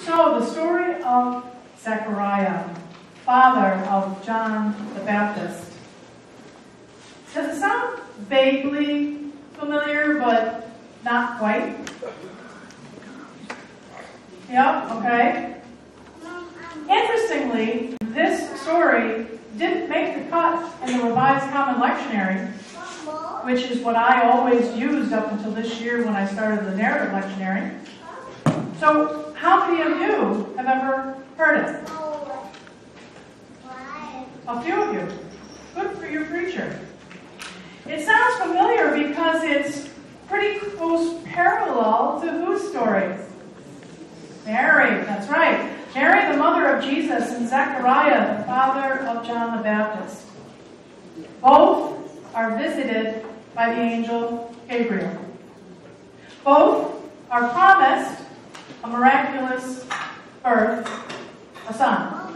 So, the story of Zechariah, father of John the Baptist. Does it sound vaguely familiar, but not quite? Yep, okay. Interestingly, this story didn't make the cut in the Revised Common Lectionary, which is what I always used up until this year when I started the narrative lectionary. So, how many of you have ever heard it? A few of you. Good for your preacher. It sounds familiar because it's pretty close parallel to whose story? Mary, that's right. Mary, the mother of Jesus, and Zechariah, the father of John the Baptist. Both are visited by the angel Gabriel. Both are promised a miraculous birth, a son.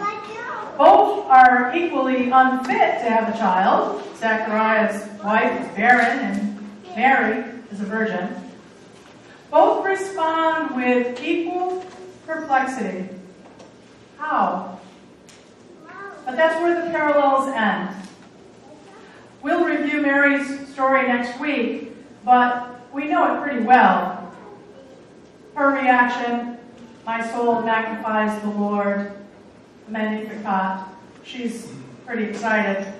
Both are equally unfit to have a child. Zechariah's wife is barren, and Mary is a virgin. Both respond with equal perplexity. How? But that's where the parallels end. We'll review Mary's story next week, but we know it pretty well. Her reaction, my soul magnifies the Lord, Magnificat. She's pretty excited.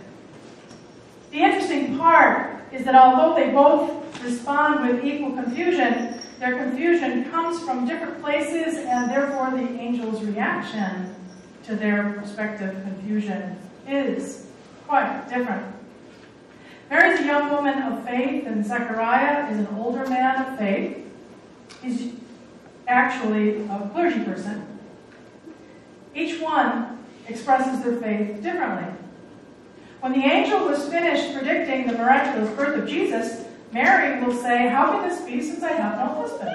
The interesting part is that although they both respond with equal confusion, their confusion comes from different places, and therefore the angel's reaction to their respective confusion is quite different. Mary's a young woman of faith, and Zechariah is an older man of faith. He's actually a clergy person. Each one expresses their faith differently. When the angel was finished predicting the miraculous birth of Jesus, Mary will say, "How can this be since I have no husband?"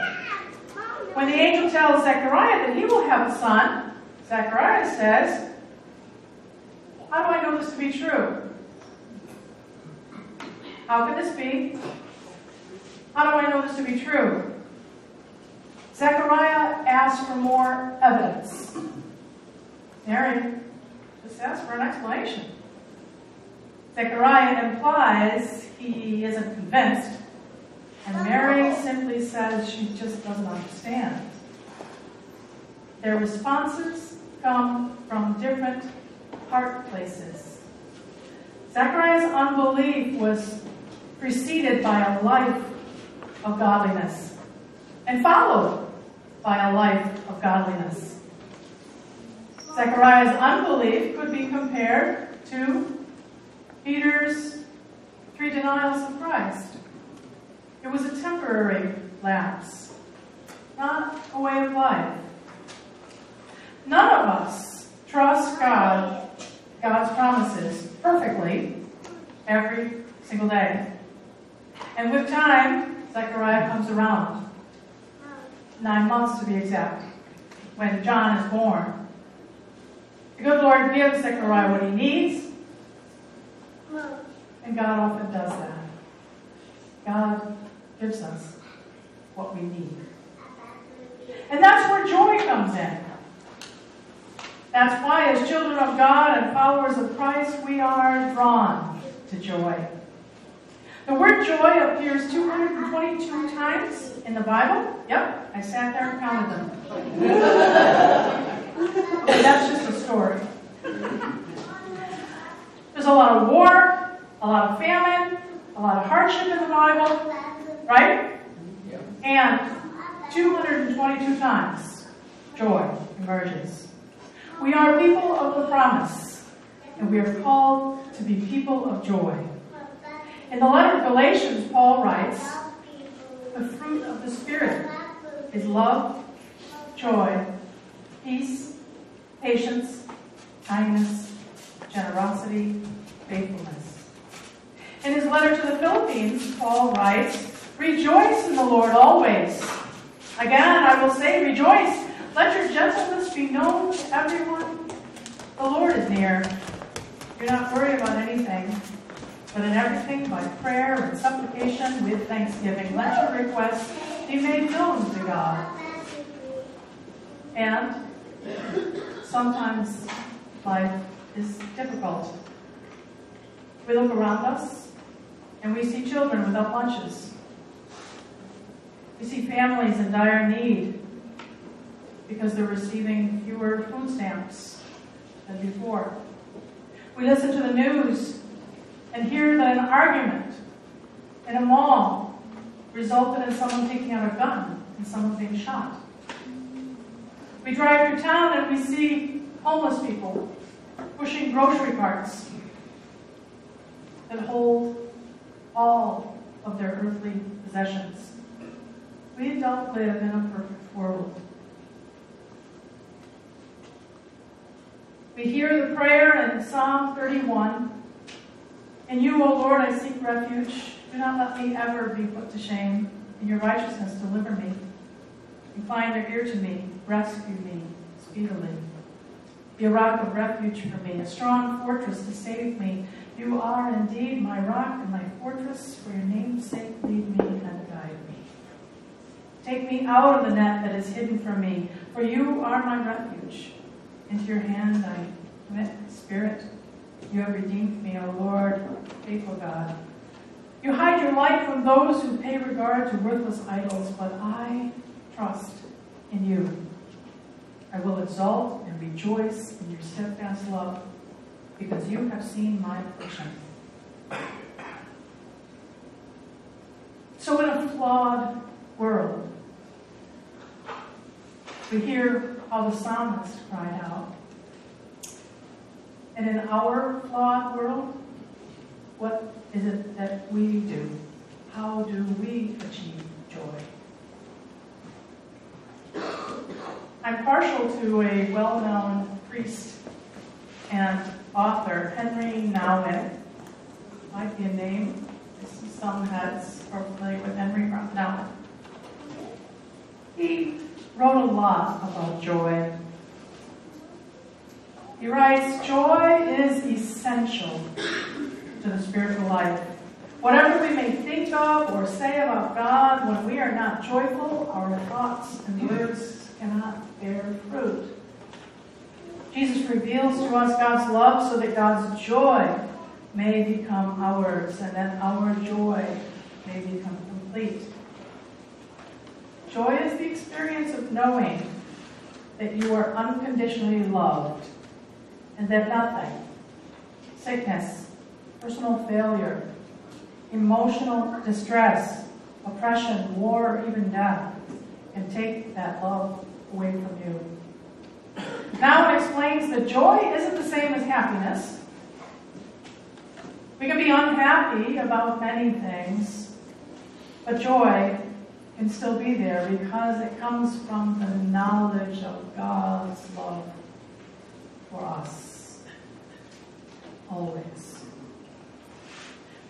When the angel tells Zechariah that he will have a son, Zechariah says, "How do I know this to be true? How can this be? How do I know this to be true?" Zechariah asks for more evidence. Mary just asks for an explanation. Zechariah implies he isn't convinced, and Mary simply says she just doesn't understand. Their responses come from different heart places. Zechariah's unbelief was preceded by a life of godliness and followed by a life of godliness. Zechariah's unbelief could be compared to Peter's 3 denials of Christ. It was a temporary lapse, not a way of life. None of us trust God's promises perfectly every single day. And with time, Zechariah comes around. 9 months to be exact, when John is born. The good Lord gives Zechariah what he needs, and God often does that. God gives us what we need. And that's where joy comes in. That's why, as children of God and followers of Christ, we are drawn to joy. The word joy appears 222 times in the Bible. Yep, I sat there and counted them. Okay, that's just a story. There's a lot of war, a lot of famine, a lot of hardship in the Bible, right? And 222 times, joy emerges. We are people of the promise, and we are called to be people of joy. In the letter of Galatians, Paul writes, "The fruit of the Spirit is love, joy, peace, patience, kindness, generosity, faithfulness." In his letter to the Philippines, Paul writes, "Rejoice in the Lord always. Again, I will say, rejoice. Let your gentleness be known to everyone. The Lord is near. Do not worry about anything, but in everything by prayer and supplication with thanksgiving, let your requests be made known to God." And sometimes life is difficult. We look around us and we see children without lunches. We see families in dire need because they're receiving fewer food stamps than before. We listen to the news and hear that an argument in a mall resulted in someone taking out a gun and someone being shot. We drive through town and we see homeless people pushing grocery carts that hold all of their earthly possessions. We don't live in a perfect world. We hear the prayer in Psalm 31. In you, O Lord, I seek refuge. Do not let me ever be put to shame. In your righteousness, deliver me. Incline your ear to me. Rescue me speedily. Be a rock of refuge for me, a strong fortress to save me. You are indeed my rock and my fortress. For your name's sake, lead me and guide me. Take me out of the net that is hidden from me, for you are my refuge. Into your hand I commit my spirit. You have redeemed me, O Lord, faithful God. You hide your light from those who pay regard to worthless idols, but I trust in you. I will exult and rejoice in your steadfast love, because you have seen my affliction. So in a flawed world, we hear how the psalmist cried out. And in our flawed world, what is it that we do? How do we achieve joy? I'm partial to a well-known priest and author, Henry Nouwen. Might be a name. Some heads are familiar with Henry Nouwen. He wrote a lot about joy. He writes, joy is essential to the spiritual life. Whatever we may think of or say about God, when we are not joyful, our thoughts and words cannot bear fruit. Jesus reveals to us God's love so that God's joy may become ours and that our joy may become complete. Joy is the experience of knowing that you are unconditionally loved and that nothing, sickness, personal failure, emotional distress, oppression, war, or even death can take that love away from you. Now it explains that joy isn't the same as happiness. We can be unhappy about many things, but joy can still be there because it comes from the knowledge of God's love for us. Always.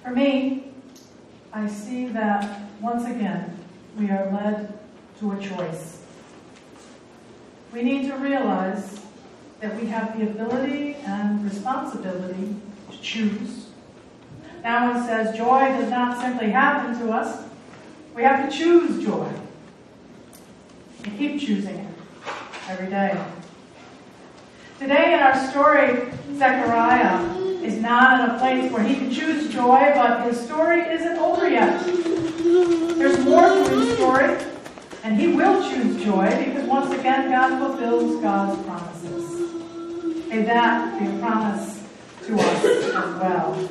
For me, I see that once again we are led to a choice. We need to realize that we have the ability and responsibility to choose. Now it says joy does not simply happen to us. We have to choose joy. And keep choosing it every day. Today in our story, Zechariah is not in a place where he can choose joy, but his story isn't over yet. There's more to his story, and he will choose joy because once again God fulfills God's promises. May that be a promise to us as well.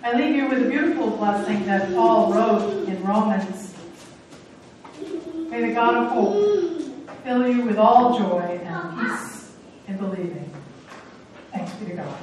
I leave you with a beautiful blessing that Paul wrote in Romans. May the God of hope fill you with all joy and peace in believing. Thanks be to God.